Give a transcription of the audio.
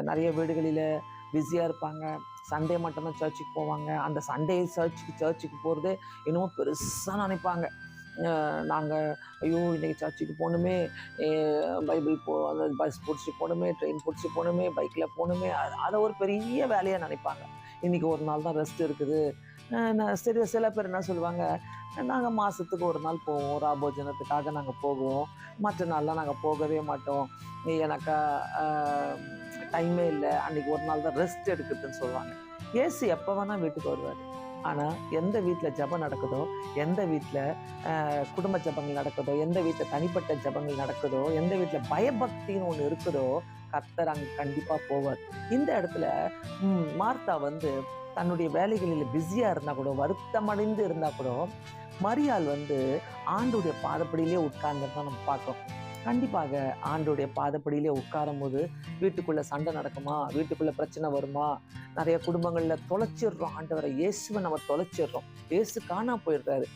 நிறைய வீடுகளில் பிஸியாக இருப்பாங்க. சண்டே மட்டும்தான் சர்ச்சுக்கு போவாங்க. அந்த சண்டே சர்ச்சுக்கு போகிறதே இன்னமும் பெருசாக நினைப்பாங்க. நாங்கள் ஐயோ இன்றைக்கி சர்ச்சுக்கு போகணுமே, பைபிள் அந்த பஸ் பிடிச்சி போகணுமே, ட்ரெயின் பிடிச்சி போகணுமே, பைக்கில் போகணுமே, அதை ஒரு பெரிய வேலையாக நினைப்பாங்க. இன்றைக்கி ஒரு நாள் தான் ரெஸ்ட் இருக்குது. சரி, சில பேர் என்ன சொல்லுவாங்க, நாங்கள் மாதத்துக்கு ஒரு நாள் போவோம், ராபோஜனத்துக்காக நாங்கள் போகுவோம், மற்ற நாள்லாம் நாங்கள் போகவே மாட்டோம், எனக்கு டைமே இல்லை, அன்றைக்கி ஒரு நாள் தான் ரெஸ்ட் எடுக்குதுன்னு சொல்லுவாங்க. இயேசு எப்போ வேணால் வீட்டுக்கு வருவார். ஆனால் எந்த வீட்டில் ஜெபம் நடக்குதோ, எந்த வீட்டில் குடும்ப ஜெபங்கள் நடக்குதோ, எந்த வீட்டில் தனிப்பட்ட ஜெபங்கள் நடக்குதோ, எந்த வீட்டில் பயபக்தின்னு ஒன்று இருக்குதோ, கர்த்தர் அங்கே கண்டிப்பாக போவார். இந்த இடத்துல மார்த்தா தன்னுடைய வேலைகளில் பிஸியாக இருந்தால் கூட, வருத்தமடைந்து இருந்தால் கூட, மரியாள் ஆண்டுடைய பாதப்படியிலே உட்கார்ந்துதான் நம்ம பார்க்கோம். கண்டிப்பாக ஆண்டுடைய பாதப்படியிலே உட்காரும் போது வீட்டுக்குள்ள சண்டை நடக்குமா, வீட்டுக்குள்ள பிரச்சனை வருமா, நிறைய குடும்பங்கள்ல தொலைச்சிடுறோம். ஆண்டவரை இயேசுவை நம்ம தொலைச்சிடுறோம். இயேசு காணாம போயிடுறாரு.